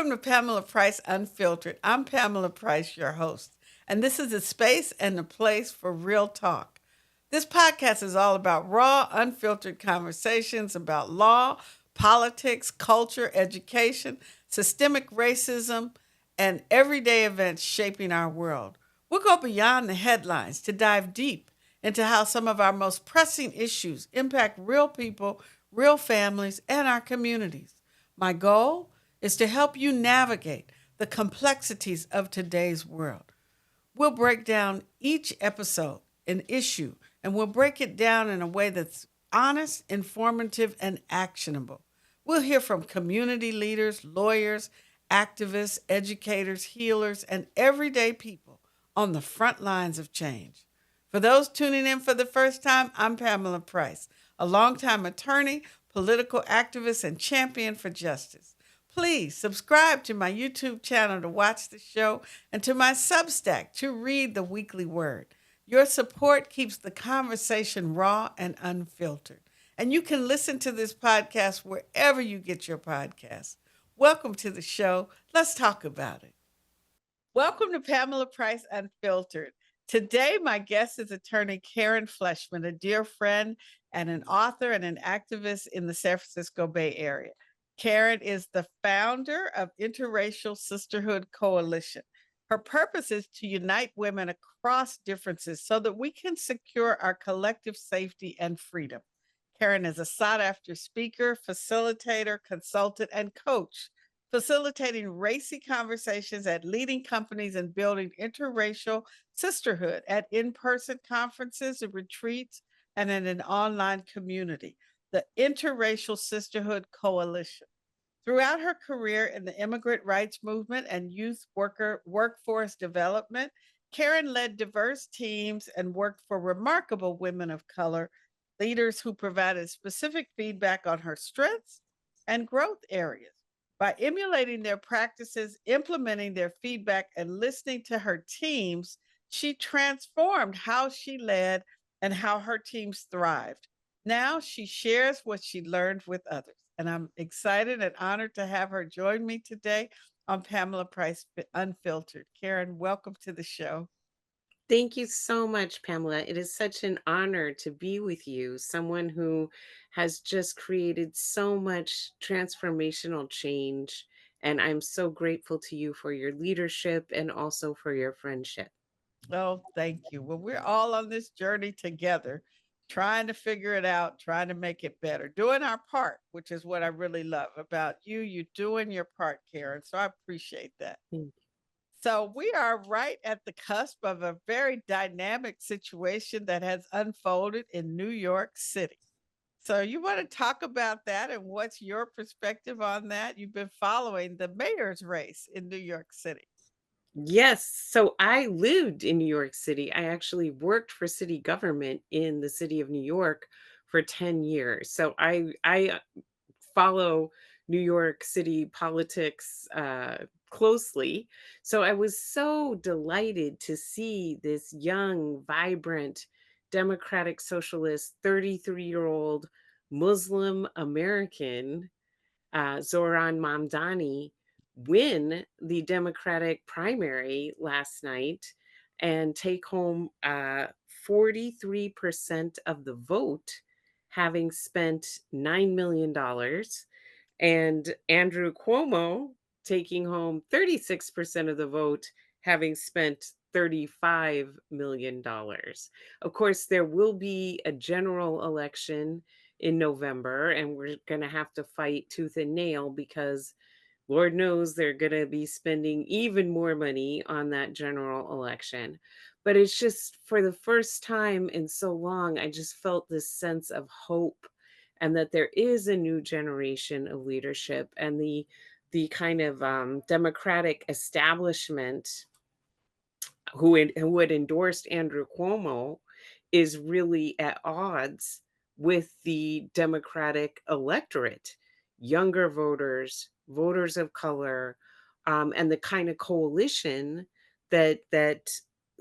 Welcome to Pamela Price Unfiltered. I'm Pamela Price, your host, and this is a space and a place for real talk. This podcast is all about raw, unfiltered conversations about law, politics, culture, education, systemic racism, and everyday events shaping our world. We'll go beyond the headlines to dive deep into how some of our most pressing issues impact real people, real families, and our communities. My goal is to help you navigate the complexities of today's world. We'll break down each episode, an issue, and we'll break it down in a way that's honest, informative, and actionable. We'll hear from community leaders, lawyers, activists, educators, healers, and everyday people on the front lines of change. For those tuning in for the first time, I'm Pamela Price, a longtime attorney, political activist, and champion for justice. Please subscribe to my YouTube channel to watch the show and to my Substack to read the weekly word. Your support keeps the conversation raw and unfiltered. And you can listen to this podcast wherever you get your podcasts. Welcome to the show. Let's talk about it. Welcome to Pamela Price Unfiltered. Today, my guest is attorney Karen Fleshman, a dear friend and an author and an activist in the San Francisco Bay Area. Karen is the founder of Interracial Sisterhood Coalition. Her purpose is to unite women across differences so that we can secure our collective safety and freedom. Karen is a sought after speaker, facilitator, consultant, and coach, facilitating racy conversations at leading companies and building interracial sisterhood at in person conferences and retreats and in an online community, the Interracial Sisterhood Coalition. Throughout her career in the immigrant rights movement and workforce development, Karen led diverse teams and worked for remarkable women of color, leaders who provided specific feedback on her strengths and growth areas. By emulating their practices, implementing their feedback, and listening to her teams, she transformed how she led and how her teams thrived. Now she shares what she learned with others. And I'm excited and honored to have her join me today on Pamela Price Unfiltered. Karen, welcome to the show. Thank you so much, Pamela. It is such an honor to be with you, someone who has just created so much transformational change. And I'm so grateful to you for your leadership and also for your friendship. Oh, thank you. Well, we're all on this journey together, trying to figure it out, trying to make it better, doing our part, which is what I really love about you. You doing your part, Karen. So I appreciate that. Thank So we are right at the cusp of a very dynamic situation that has unfolded in New York City. So you want to talk about that and what's your perspective on that? You've been following the mayor's race in New York City. Yes. So I lived in New York City. I actually worked for city government in the city of New York for 10 years. So I follow New York City politics closely. So I was so delighted to see this young, vibrant, democratic socialist, 33-year-old Muslim American, Zohran Mamdani, win the Democratic primary last night and take home 43% of the vote, having spent $9 million, and Andrew Cuomo taking home 36% of the vote, having spent $35 million. Of course, there will be a general election in November, and we're going to have to fight tooth and nail because Lord knows they're going to be spending even more money on that general election. But it's just for the first time in so long, I just felt this sense of hope and that there is a new generation of leadership, and the kind of democratic establishment who had endorsed Andrew Cuomo is really at odds with the Democratic electorate, younger voters, voters of color, and the kind of coalition that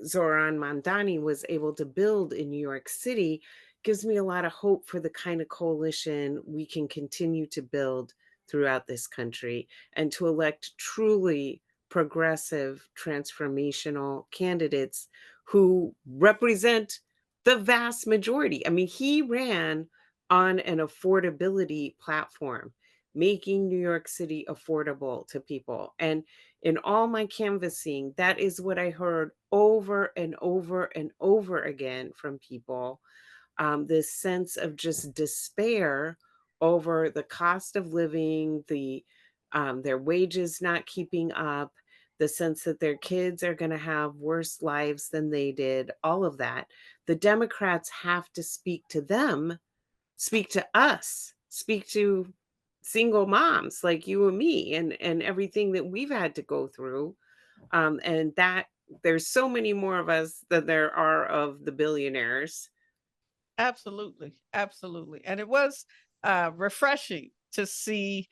Zohran Mamdani was able to build in New York City gives me a lot of hope for the kind of coalition we can continue to build throughout this country and to elect truly progressive, transformational candidates who represent the vast majority. I mean, he ran on an affordability platform, making New York City affordable to people. And in all my canvassing, that is what I heard over and over and over again from people, this sense of just despair over the cost of living, their wages not keeping up, the sense that their kids are going to have worse lives than they did, all of that. The Democrats have to speak to them, speak to us, speak to single moms like you and me, and everything that we've had to go through, and that there's so many more of us than there are of the billionaires. Absolutely, absolutely. And it was refreshing to see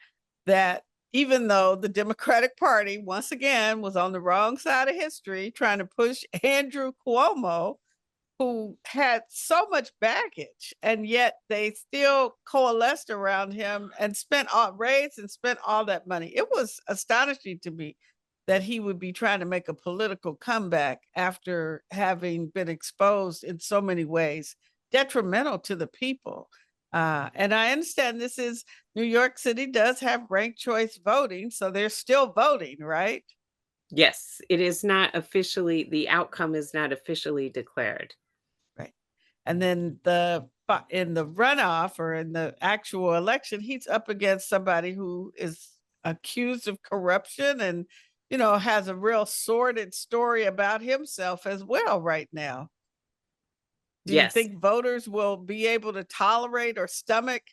that even though the Democratic Party once again was on the wrong side of history, trying to push Andrew Cuomo, who had so much baggage, and yet they still coalesced around him and raised and spent all that money. It was astonishing to me that he would be trying to make a political comeback after having been exposed in so many ways, detrimental to the people. And I understand this is New York City does have ranked choice voting, so they're still voting, right? Yes, it is not officially, the outcome is not officially declared. Right. And then in the runoff or in the actual election, he's up against somebody who is accused of corruption and, has a real sordid story about himself as well right now. Do you Yes. think voters will be able to tolerate or stomach?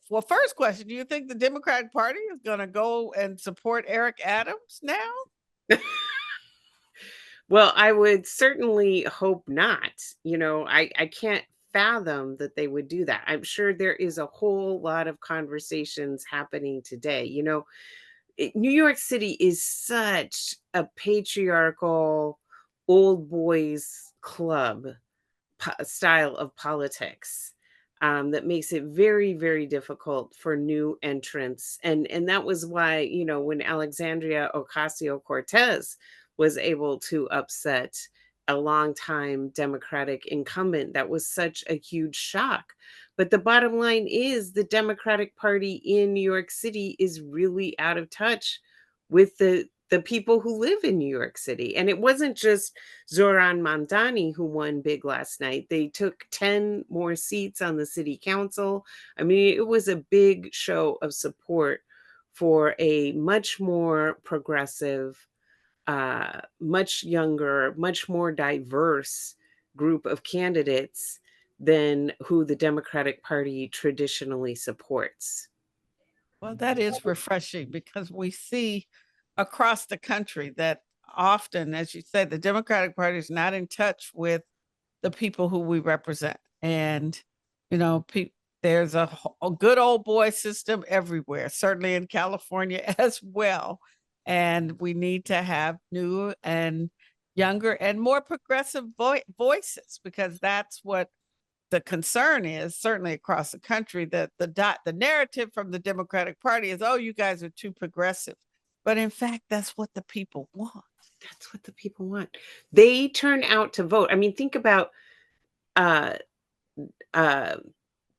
Well, first question, do you think the Democratic Party is going to go and support Eric Adams now? Well, I would certainly hope not. I can't fathom that they would do that. I'm sure there is a whole lot of conversations happening today. New York City is such a patriarchal old boys club style of politics, that makes it very, very difficult for new entrants. And that was why, when Alexandria Ocasio Cortez was able to upset a longtime Democratic incumbent, that was such a huge shock. But the bottom line is the Democratic Party in New York City is really out of touch with the people who live in New York City. And it wasn't just Zohran Mamdani who won big last night. They took 10 more seats on the city council. I mean, it was a big show of support for a much more progressive, much younger, much more diverse group of candidates than who the Democratic Party traditionally supports. Well, that is refreshing because we see across the country that often, as you said, the Democratic Party is not in touch with the people who we represent. And, you know, pe- there's a good old boy system everywhere, certainly in California as well. And we need to have new and younger and more progressive voices because that's what the concern is, certainly across the country, that the narrative from the Democratic Party is, oh, you guys are too progressive. But in fact, that's what the people want. That's what the people want. They turn out to vote. I mean, think about uh, uh,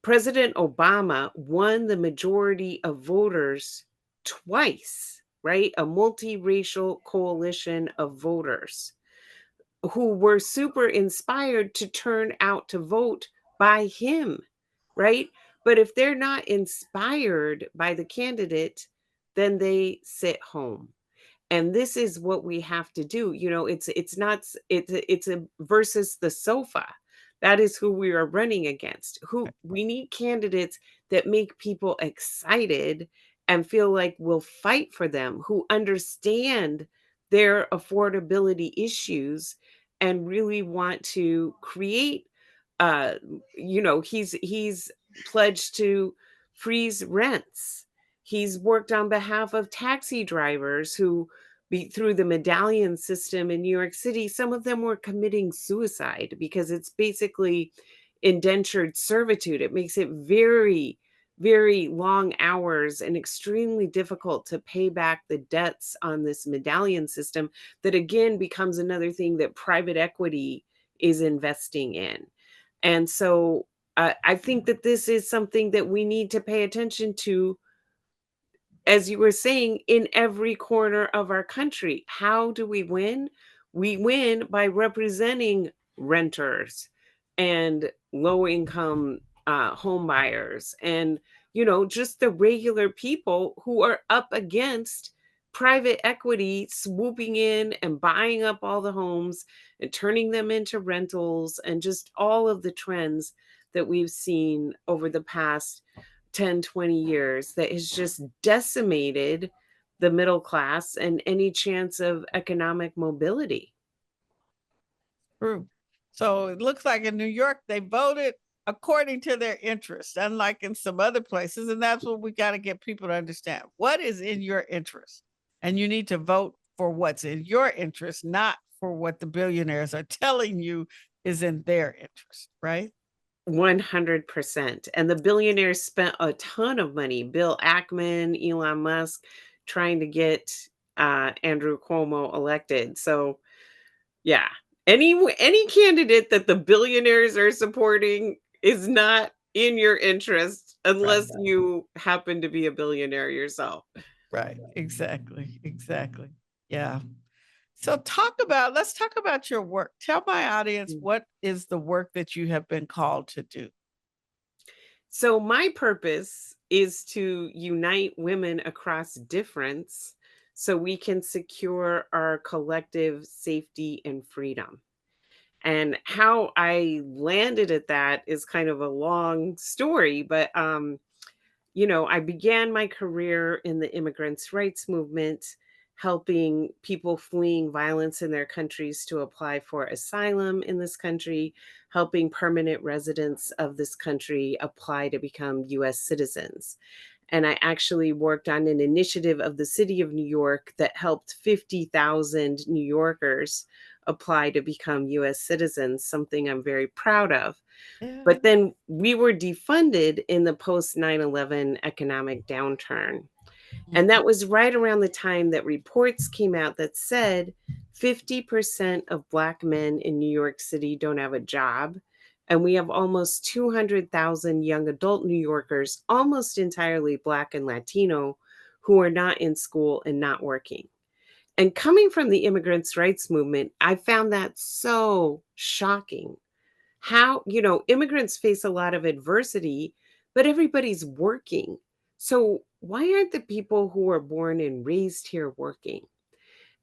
President Obama won the majority of voters twice, right? A multiracial coalition of voters who were super inspired to turn out to vote by him, right? But if they're not inspired by the candidate, then they sit home. And this is what we have to do. It's not it's a versus the sofa. That is who we are running against. Who we need candidates that make people excited and feel like we'll fight for them, who understand their affordability issues and really want to create, uh he's pledged to freeze rents. He's worked on behalf of taxi drivers who, through the medallion system in New York City, some of them were committing suicide because it's basically indentured servitude. It makes it very, very long hours and extremely difficult to pay back the debts on this medallion system that again becomes another thing that private equity is investing in. And so I think that this is something that we need to pay attention to, as you were saying, in every corner of our country. How do we win? We win by representing renters and low income home buyers and, just the regular people who are up against private equity swooping in and buying up all the homes and turning them into rentals, and just all of the trends that we've seen over the past 10, 20 years that has just decimated the middle class and any chance of economic mobility. True. So it looks like in New York, they voted according to their interest, unlike in some other places. And that's what we got to get people to understand. What is in your interest? And you need to vote for what's in your interest, not for what the billionaires are telling you is in their interest, right? 100%. And the billionaires spent a ton of money. Bill Ackman, Elon Musk, trying to get Andrew Cuomo elected. So, yeah, any candidate that the billionaires are supporting is not in your interest Right. unless you happen to be a billionaire yourself. Right. Exactly. Exactly. Yeah. So let's talk about your work. Tell my audience what is the work that you have been called to do? So, my purpose is to unite women across difference so we can secure our collective safety and freedom. And how I landed at that is kind of a long story, but I began my career in the immigrants' rights movement, helping people fleeing violence in their countries to apply for asylum in this country, helping permanent residents of this country apply to become US citizens. And I actually worked on an initiative of the city of New York that helped 50,000 New Yorkers apply to become US citizens, something I'm very proud of. Yeah. But then we were defunded in the post 9/11 economic downturn. And Mhm. that was right around the time that reports came out that said 50% of Black men in New York City don't have a job. And we have almost 200,000 young adult New Yorkers, almost entirely Black and Latino, who are not in school and not working. And coming from the immigrants' rights movement, I found that so shocking. How, immigrants face a lot of adversity, but everybody's working. So why aren't the people who are born and raised here working?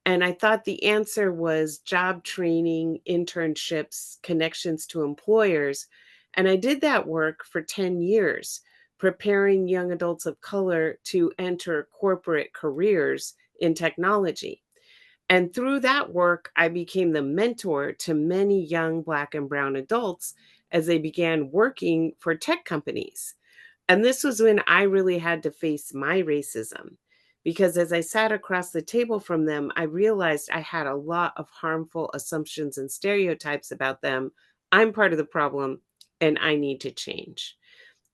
And I thought the answer was job training, internships, connections to employers. And I did that work for 10 years, preparing young adults of color to enter corporate careers in technology. And through that work, I became the mentor to many young Black and Brown adults as they began working for tech companies. And this was when I really had to face my racism. Because as I sat across the table from them, I realized I had a lot of harmful assumptions and stereotypes about them. I'm part of the problem and I need to change.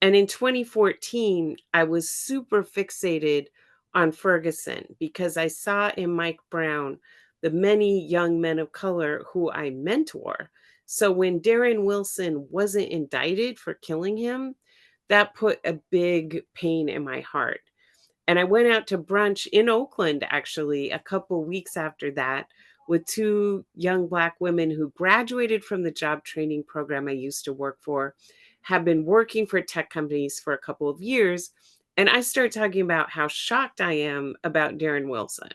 And in 2014, I was super fixated on Ferguson because I saw in Mike Brown the many young men of color who I mentor. So when Darren Wilson wasn't indicted for killing him, that put a big pain in my heart. And I went out to brunch in Oakland, actually, a couple weeks after that, with two young Black women who graduated from the job training program I used to work for, have been working for tech companies for a couple of years. And I start talking about how shocked I am about Darren Wilson.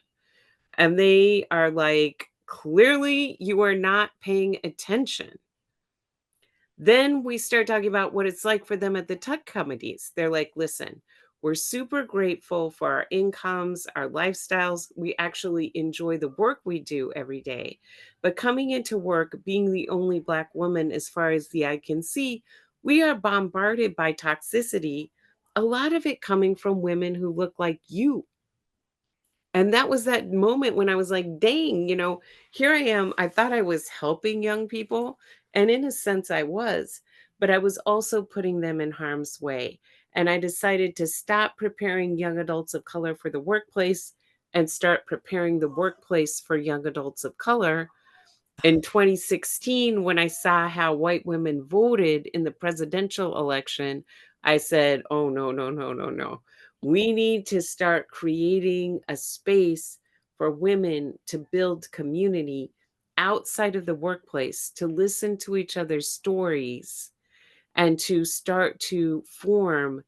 And they are like, clearly, you are not paying attention. Then we start talking about what it's like for them at the tech companies. They're like, listen, we're super grateful for our incomes, our lifestyles. We actually enjoy the work we do every day. But coming into work, being the only Black woman, as far as the eye can see, we are bombarded by toxicity, a lot of it coming from women who look like you. And that was that moment when I was like, dang, here I am. I thought I was helping young people. And in a sense, I was, but I was also putting them in harm's way. And I decided to stop preparing young adults of color for the workplace and start preparing the workplace for young adults of color. In 2016, when I saw how white women voted in the presidential election, I said, oh, no, no, no, no, no. We need to start creating a space for women to build community outside of the workplace, to listen to each other's stories, and to start to form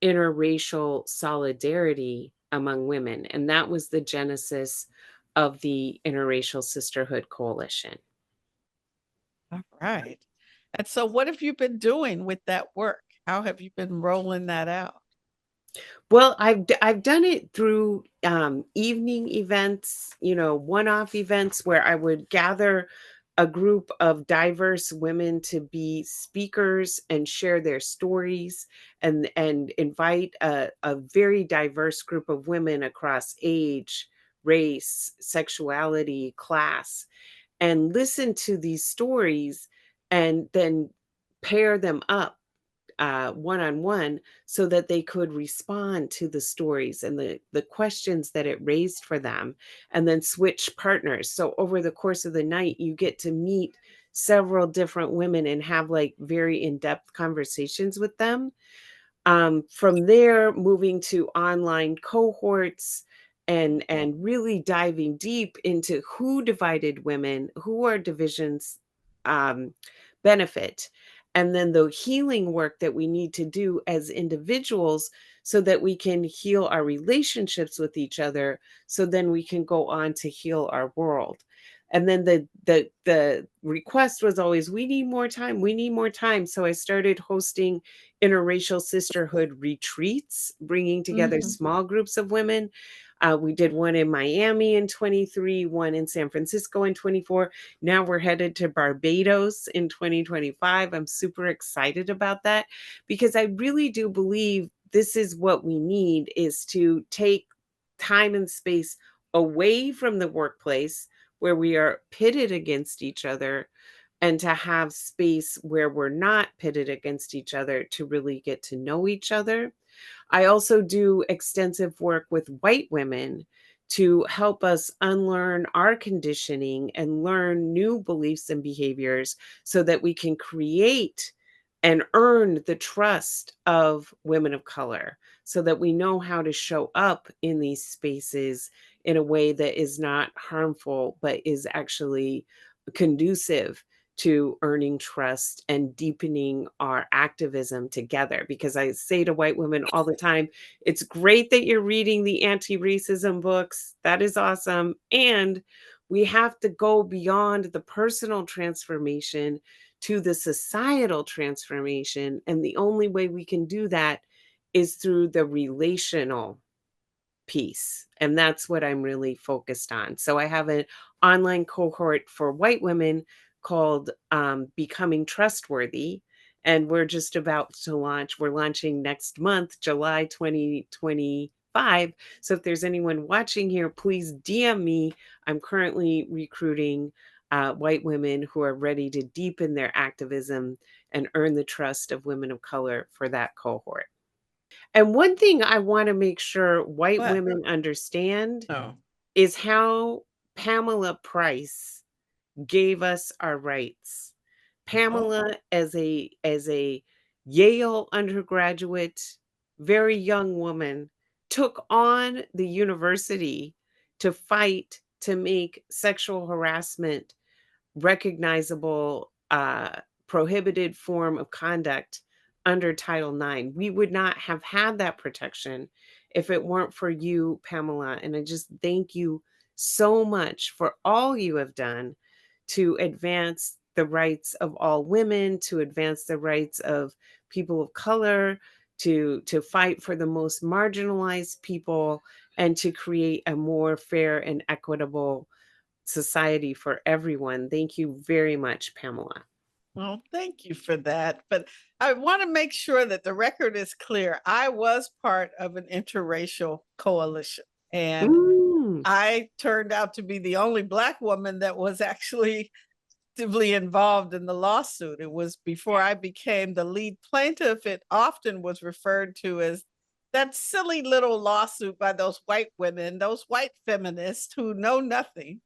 interracial solidarity among women. And that was the genesis of the Interracial Sisterhood Coalition. All right. And so, what have you been doing with that work? How have you been rolling that out? Well, I've done it through evening events, one-off events where I would gather a group of diverse women to be speakers and share their stories, and invite a very diverse group of women across age, race, sexuality, class, and listen to these stories and then pair them up one on one so that they could respond to the stories and the questions that it raised for them, and then switch partners. So over the course of the night, you get to meet several different women and have like very in-depth conversations with them. From there, moving to online cohorts and really diving deep into who divided women, who our divisions um, benefit, and then the healing work that we need to do as individuals so that we can heal our relationships with each other, so then we can go on to heal our world. And then the request was always, we need more time, we need more time. So I started hosting interracial sisterhood retreats, bringing together Hmm. small groups of women. We did one in Miami in 23, one in San Francisco in 24. Now we're headed to Barbados in 2025. I'm super excited about that because I really do believe this is what we need, is to take time and space away from the workplace where we are pitted against each other, and to have space where we're not pitted against each other to really get to know each other. I also do extensive work with white women to help us unlearn our conditioning and learn new beliefs and behaviors so that we can create and earn the trust of women of color, so that we know how to show up in these spaces in a way that is not harmful, but is actually conducive to earning trust and deepening our activism together. Because I say to white women all the time, it's great that you're reading the anti racism books. That is awesome. And we have to go beyond the personal transformation to the societal transformation. And the only way we can do that is through the relational piece, and that's what I'm really focused on. So I have an online cohort for white women called Becoming Trustworthy, and we're just about to launch. We're launching next month, July 2025. So if there's anyone watching here, please DM me. I'm currently recruiting white women who are ready to deepen their activism and earn the trust of women of color for that cohort. And one thing I wanna make sure white What? women understand No. is how Pamela Price gave us our rights. Oh, Pamela, as a Yale undergraduate, very young woman, took on the university to fight to make sexual harassment recognizable, prohibited form of conduct under Title IX. We would not have had that protection if it weren't for you, Pamela. And I just thank you so much for all you have done to advance the rights of all women, to advance the rights of people of color, to fight for the most marginalized people, and to create a more fair and equitable society for everyone. Thank you very much, Pamela. well, thank you for that. But I want to make sure that the record is clear. I was part of an interracial coalition, and Mm. I turned out to be the only Black woman that was actually actively involved in the lawsuit. It was before I became the lead plaintiff. It often was referred to as that silly little lawsuit by those white women, those white feminists who know nothing.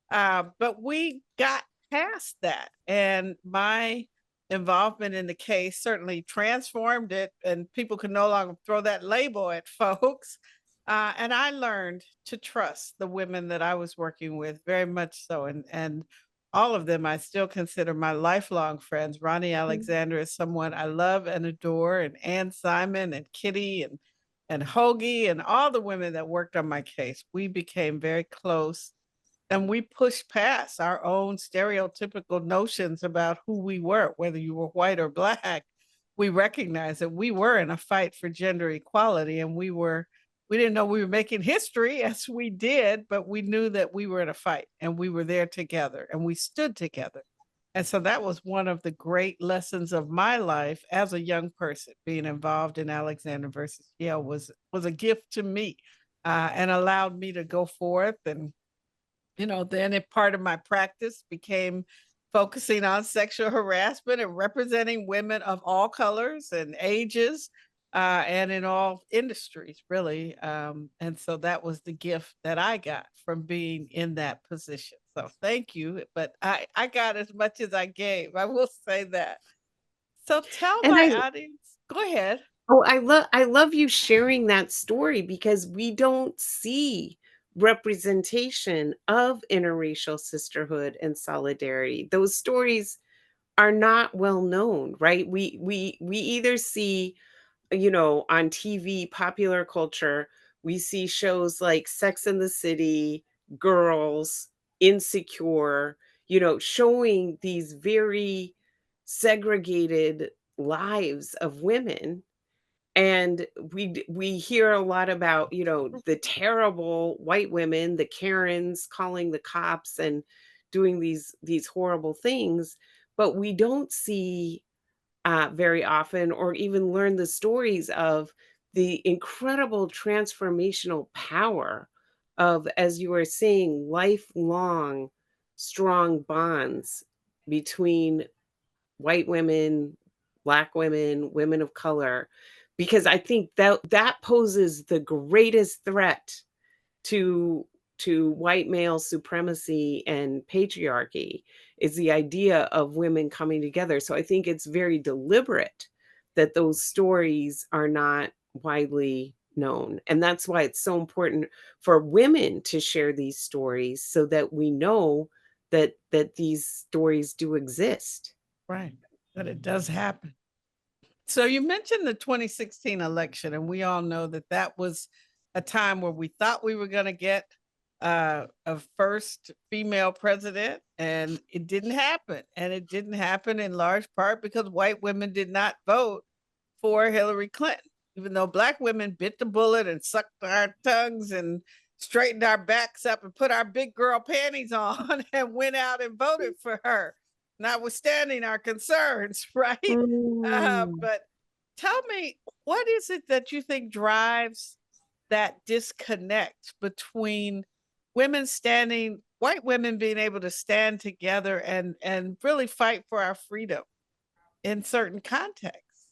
But we got past that. And my involvement in the case certainly transformed it, and people could no longer throw that label at folks. And I learned to trust the women that I was working with very much so. And all of them I still consider my lifelong friends. Ronnie Mm. Alexander is someone I love and adore, and Ann Simon and Kitty and Hoagie and all the women that worked on my case. We became very close, and we pushed past our own stereotypical notions about who we were, whether you were white or black. We recognized that we were in a fight for gender equality, and we didn't know we were making history as we did, but we knew that we were in a fight and we were there together and we stood together. And so that was one of the great lessons of my life as a young person. Being involved in Alexander versus Yale was a gift to me, and allowed me to go forth. And then a part of my practice became focusing on sexual harassment and representing women of all colors and ages, and in all industries, really. And so that was the gift that I got from being in that position. So thank you. But I got as much as I gave. I will say that. So tell And my audience, go ahead. I love you sharing that story because we don't see representation of interracial sisterhood and solidarity. Those stories are not well known, right? We either see, on TV, popular culture, we see shows like Sex and the City, Girls, Insecure, showing these very segregated lives of women, and we hear a lot about, the terrible white women, the Karens calling the cops and doing these horrible things, but we don't see very often, or even learn the stories of the incredible transformational power of, as you were saying, lifelong strong bonds between white women, black women, women of color, because I think that poses the greatest threat to white male supremacy and patriarchy, is the idea of women coming together. So I think it's very deliberate that those stories are not widely known. And that's why it's so important for women to share these stories so that we know that these stories do exist. Right. That it does happen. So you mentioned the 2016 election, and we all know that that was a time where we thought we were going to get a first female president, and it didn't happen. And it didn't happen in large part because white women did not vote for Hillary Clinton, even though black women bit the bullet and sucked our tongues and straightened our backs up and put our big girl panties on and went out and voted for her, notwithstanding our concerns, right? Mm. But tell me, what is it that you think drives that disconnect between white women being able to stand together and really fight for our freedom in certain contexts?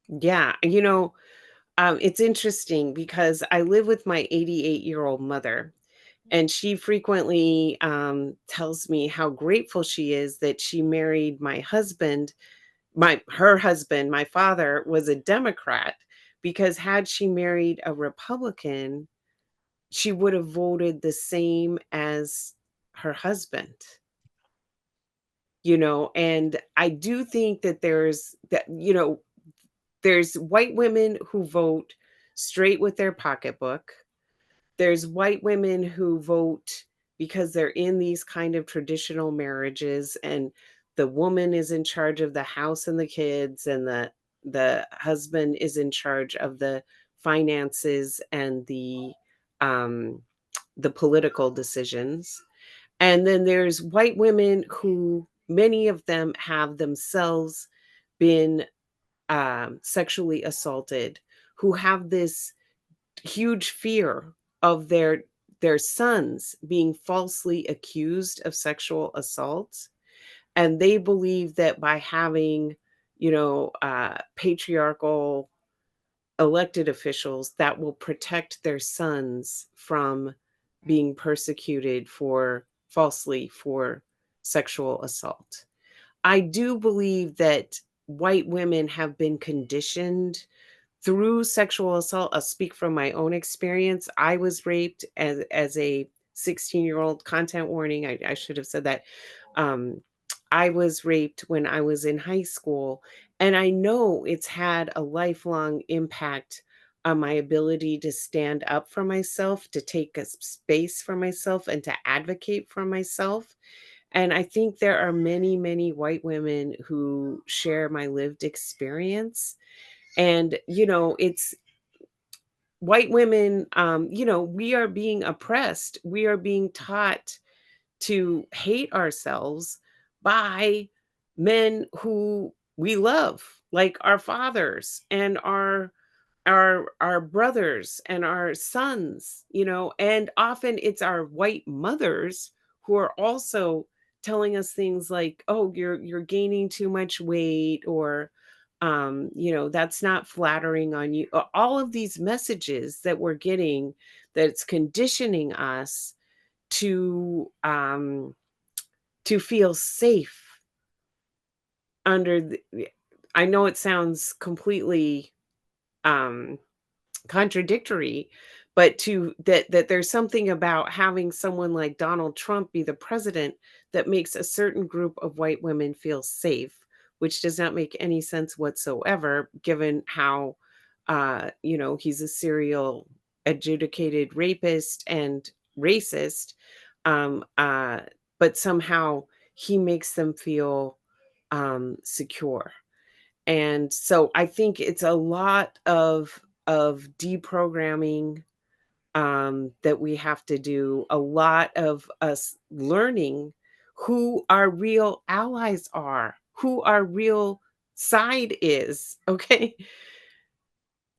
Yeah, it's interesting because I live with my 88-year-old mother, and she frequently tells me how grateful she is that she married my husband. Her husband, my father, was a Democrat, because had she married a Republican, she would have voted the same as her husband. And I do think that there's white women who vote straight with their pocketbook. There's white women who vote because they're in these kind of traditional marriages, and the woman is in charge of the house and the kids, and the husband is in charge of the finances and the political decisions. And then there's white women who, many of them have themselves been sexually assaulted, who have this huge fear of their sons being falsely accused of sexual assault. And they believe that by having, patriarchal elected officials, that will protect their sons from being persecuted falsely for sexual assault. I do believe that white women have been conditioned through sexual assault. I'll speak from my own experience. I was raped as a 16-year-old. Content warning, I should have said that. Um, I was raped when I was in high school, and I know it's had a lifelong impact on my ability to stand up for myself, to take a space for myself, and to advocate for myself. And I think there are many, many white women who share my lived experience. And, it's white women, we are being oppressed. We are being taught to hate ourselves by men who we love, like our fathers and our brothers and our sons, and often it's our white mothers who are also telling us things like, "Oh, you're gaining too much weight," or that's not flattering on you. All of these messages that we're getting, that's conditioning us to feel safe under I know it sounds completely um contradictory, but to that there's something about having someone like Donald Trump be the president that makes a certain group of white women feel safe, which does not make any sense whatsoever, given how he's a serial adjudicated rapist and racist. Um, uh, but somehow he makes them feel secure. And so I think it's a lot of deprogramming that we have to do, a lot of us learning who our real allies are, who our real side is. Okay.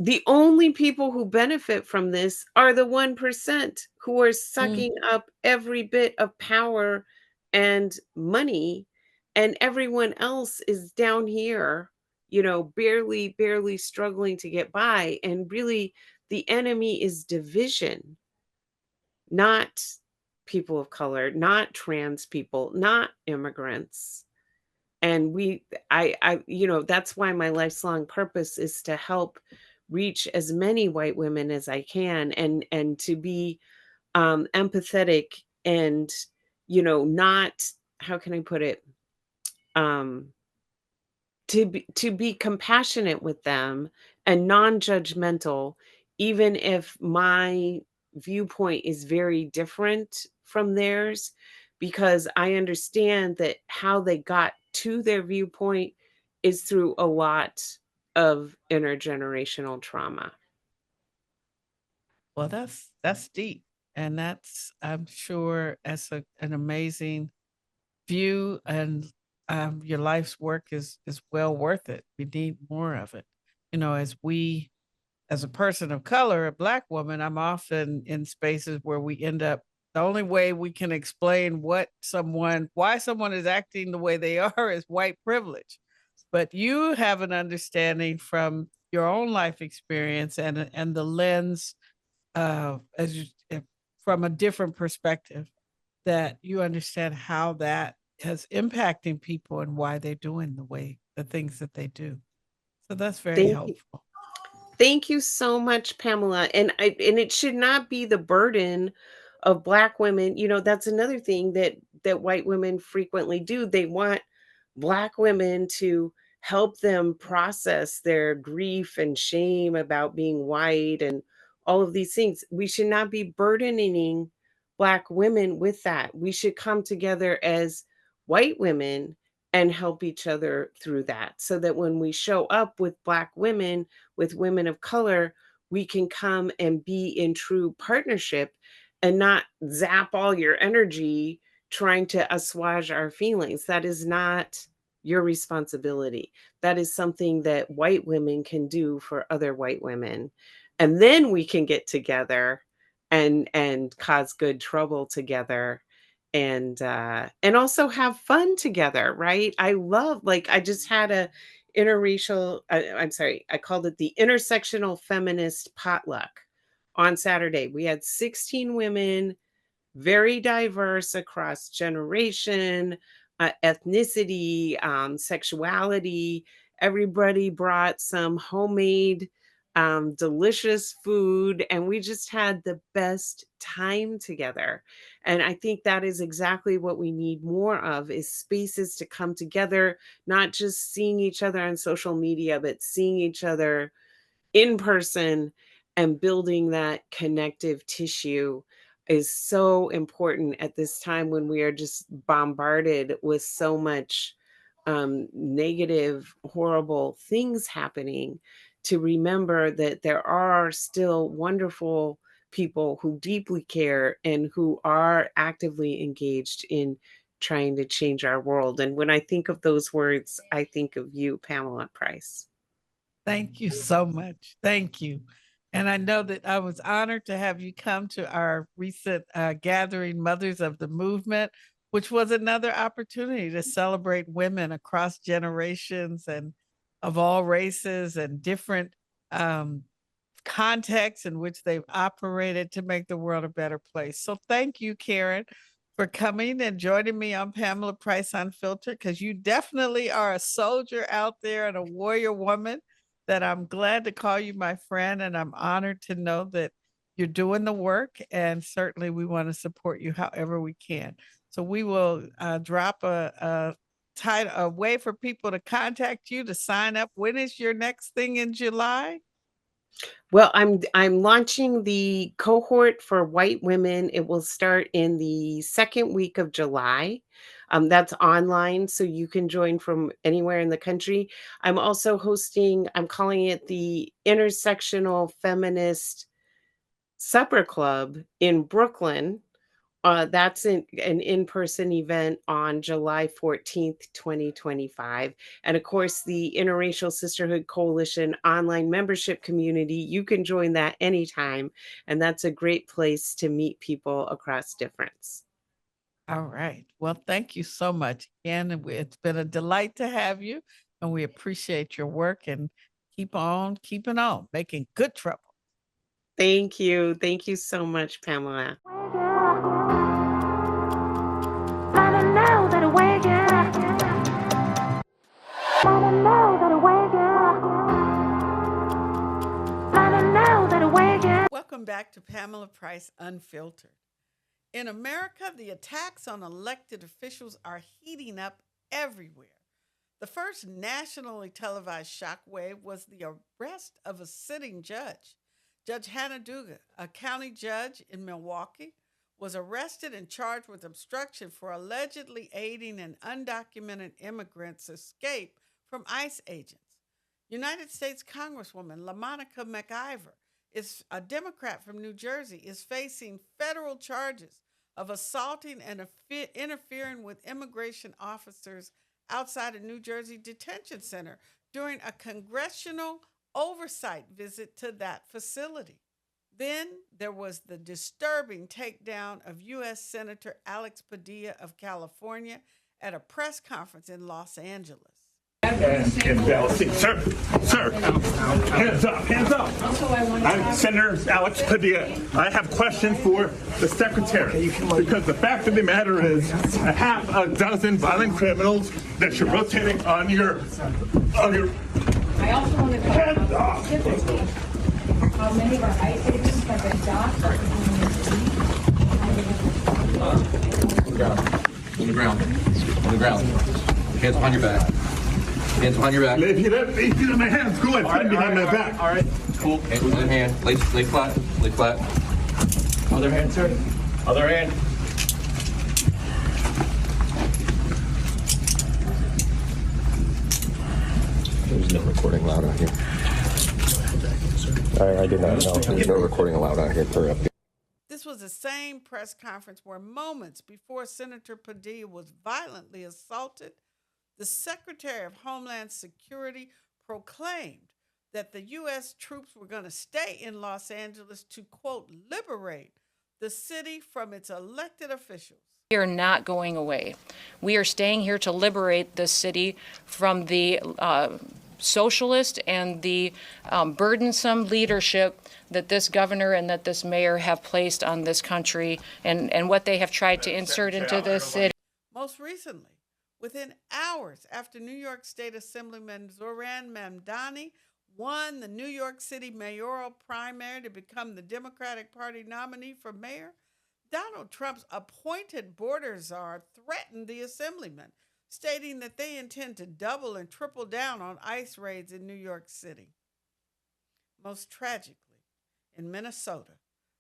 The only people who benefit from this are the 1% who are Mm. sucking up every bit of power and money, and everyone else is down here, barely struggling to get by. And really, the enemy is division, not people of color, not trans people, not immigrants. And that's why my lifelong purpose is to help reach as many white women as I can, and to be empathetic, and not, how can I put it, um to be compassionate with them and non-judgmental, even if my viewpoint is very different from theirs, because I understand that how they got to their viewpoint is through a lot of intergenerational trauma. Well, that's deep, and that's, I'm sure, that's an amazing view, and your life's work is well worth it. We need more of it. As we, as a person of color, a black woman, I'm often in spaces where we end up, the only way we can explain why someone is acting the way they are is white privilege. But you have an understanding from your own life experience, and the lens, as you, from a different perspective, that you understand how that is impacting people and why they're doing the things that they do. So that's very Thank you. helpful. Thank you so much, Pamela. And it should not be the burden of Black women. That's another thing that white women frequently do. They want Black women to help them process their grief and shame about being white and all of these things. We should not be burdening Black women with that. We should come together as white women and help each other through that, so that when we show up with Black women, with women of color, we can come and be in true partnership and not zap all your energy trying to assuage our feelings. That is not your responsibility. That is something that white women can do for other white women. And then we can get together and cause good trouble together and also have fun together, right? I love, like, I just had a interracial, I'm sorry, I called it the intersectional feminist potluck on Saturday. We had 16 women, very diverse across generation, ethnicity, sexuality. Everybody brought some homemade, delicious food, and we just had the best time together. And I think that is exactly what we need more of, is spaces to come together, not just seeing each other on social media, but seeing each other in person, and building that connective tissue is so important at this time when we are just bombarded with so much negative, horrible things happening, to remember that there are still wonderful people who deeply care and who are actively engaged in trying to change our world. And when I think of those words, I think of you, Pamela Price. Thank you so much. Thank you. And I know that I was honored to have you come to our recent gathering, Mothers of the Movement, which was another opportunity to celebrate women across generations and of all races and different um, contexts in which they've operated to make the world a better place. So thank you, Karen, for coming and joining me on Pamela Price Unfiltered, because you definitely are a soldier out there and a warrior woman that I'm glad to call you my friend. And I'm honored to know that you're doing the work. And certainly we want to support you however we can. So we will drop a way for people to contact you to sign up. When is your next thing in July? Well, I'm launching the cohort for white women. It will start in the second week of July. That's online, so you can join from anywhere in the country. I'm also hosting, I'm calling it the Intersectional Feminist Supper Club in Brooklyn. That's an in-person event on July 14th, 2025. And of course, the Interracial Sisterhood Coalition online membership community, you can join that anytime. And that's a great place to meet people across difference. All right. Well, thank you so much again. It's been a delight to have you, and we appreciate your work and keep on keeping on, making good trouble. Thank you. Thank you so much, Pamela. Welcome back to Pamela Price Unfiltered. In America, the attacks on elected officials are heating up everywhere. The first nationally televised shockwave was the arrest of a sitting judge. Judge Hannah Duga, a county judge in Milwaukee, was arrested and charged with obstruction for allegedly aiding an undocumented immigrant's escape from ICE agents. United States Congresswoman LaMonica McIver is a Democrat from New Jersey, is facing federal charges of assaulting and interfering with immigration officers outside a New Jersey detention center during a congressional oversight visit to that facility. Then there was the disturbing takedown of U.S. Senator Alex Padilla of California at a press conference in Los Angeles. And Dallas. Sir, hands up, hands up. I'm Senator Alex Padilla. I have questions for the secretary, because the fact of the matter is, a half a dozen violent criminals that you're rotating on your. I also want to Hands up. how many of our ICE agents have been docked. On the ground. On the ground. Hands behind your back. Hands behind your back. If you let my hands go, put them behind my back. All right. Cool. Hands in the hand. Lay flat. Lay flat. Other hand, sir. Other hand. There's no recording allowed out here. I did not know. There's no recording allowed out here for up. This was the same press conference where moments before Senator Padilla was violently assaulted, the Secretary of Homeland Security proclaimed that the U.S. troops were going to stay in Los Angeles to, quote, liberate the city from its elected officials. We are not going away. We are staying here to liberate this city from the socialist and the burdensome leadership that this governor and that this mayor have placed on this country and what they have tried to insert into this city. Most recently, within hours after New York State Assemblyman Zohran Mamdani won the New York City mayoral primary to become the Democratic Party nominee for mayor, Donald Trump's appointed border czar threatened the assemblyman, stating that they intend to double and triple down on ICE raids in New York City. Most tragically, in Minnesota,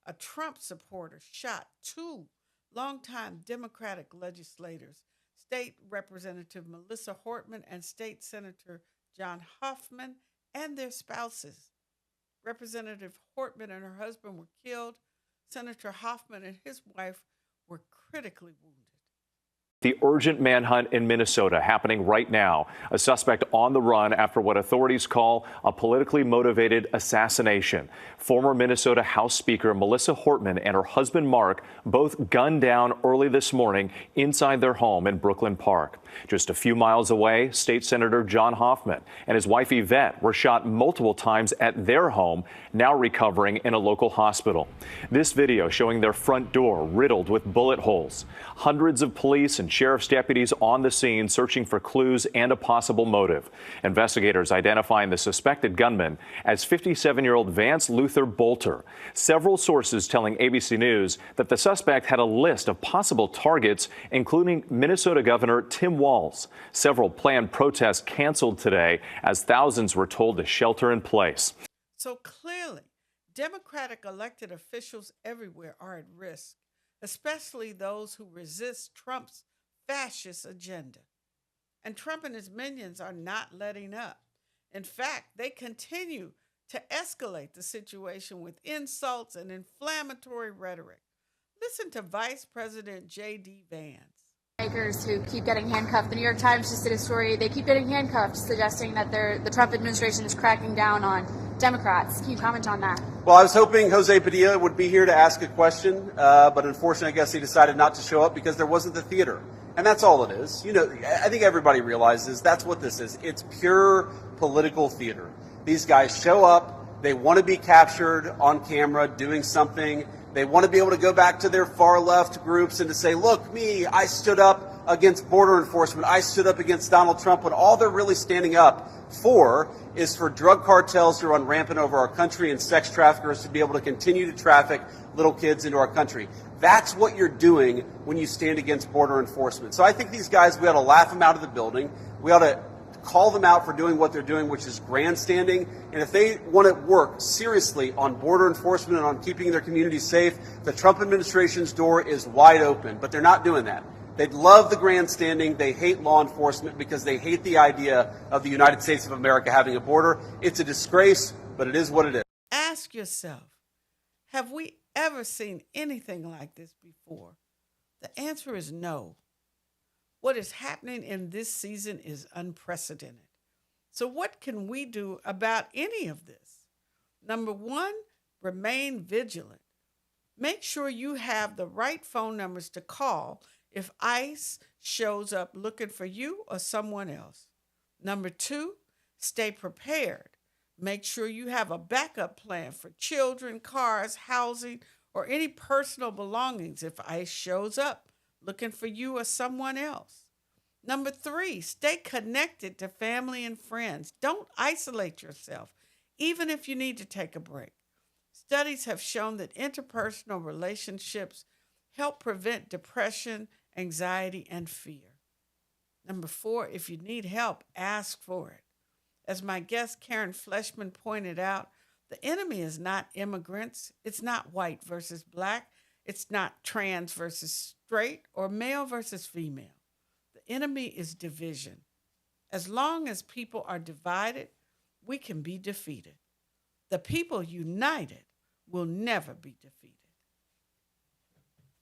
a Trump supporter shot two longtime Democratic legislators, State Representative Melissa Hortman and State Senator John Hoffman, and their spouses. Representative Hortman and her husband were killed. Senator Hoffman and his wife were critically wounded. The urgent manhunt in Minnesota happening right now. A suspect on the run after what authorities call a politically motivated assassination. Former Minnesota House Speaker Melissa Hortman and her husband Mark both gunned down early this morning inside their home in Brooklyn Park. Just a few miles away, State Senator John Hoffman and his wife Yvette were shot multiple times at their home, now recovering in a local hospital. This video showing their front door riddled with bullet holes. Hundreds of police and sheriff's deputies on the scene searching for clues and a possible motive. Investigators identifying the suspected gunman as 57-year-old Vance Luther Bolter. Several sources telling ABC News that the suspect had a list of possible targets, including Minnesota Governor Tim Walz. Several planned protests canceled today as thousands were told to shelter in place. So clearly, Democratic elected officials everywhere are at risk, especially those who resist Trump's fascist agenda. And Trump and his minions are not letting up. In fact, they continue to escalate the situation with insults and inflammatory rhetoric. Listen to Vice President J.D. Vance. Makers who keep getting handcuffed. The New York Times just did a story. They keep getting handcuffed, suggesting that the Trump administration is cracking down on Democrats. Can you comment on that? Well, I was hoping Jose Padilla would be here to ask a question, but unfortunately, I guess he decided not to show up because there wasn't the theater. And that's all it is. You know, I think everybody realizes that's what this is. It's pure political theater. These guys show up. They want to be captured on camera doing something. They want to be able to go back to their far left groups and to say, look, me, I stood up against border enforcement. I stood up against Donald Trump. When all they're really standing up for is for drug cartels to run rampant over our country and sex traffickers to be able to continue to traffic little kids into our country. That's what you're doing when you stand against border enforcement. So I think these guys, we ought to laugh them out of the building. We ought to call them out for doing what they're doing, which is grandstanding. And if they want to work seriously on border enforcement and on keeping their communities safe, the Trump administration's door is wide open. But they're not doing that. They love the grandstanding. They hate law enforcement because they hate the idea of the United States of America having a border. It's a disgrace, but it is what it is. Ask yourself, have we ever seen anything like this before? The answer is no. What is happening in this season is unprecedented. So what can we do about any of this? Number one, remain vigilant. Make sure you have the right phone numbers to call if ICE shows up looking for you or someone else. Number two, stay prepared. Make sure you have a backup plan for children, cars, housing, or any personal belongings if ICE shows up looking for you or someone else. Number three, stay connected to family and friends. Don't isolate yourself, even if you need to take a break. Studies have shown that interpersonal relationships help prevent depression, anxiety, and fear. Number four, if you need help, ask for it. As my guest Karen Fleshman pointed out, the enemy is not immigrants. It's not white versus black. It's not trans versus straight or male versus female. The enemy is division. As long as people are divided, we can be defeated. The people united will never be defeated.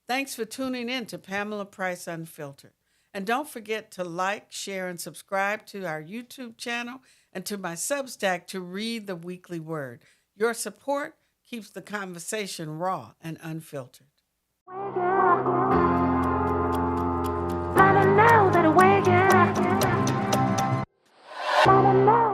Thanks for tuning in to Pamela Price Unfiltered. And don't forget to like, share, and subscribe to our YouTube channel and to my Substack to read the weekly word. Your support keeps the conversation raw and unfiltered. Wanna know.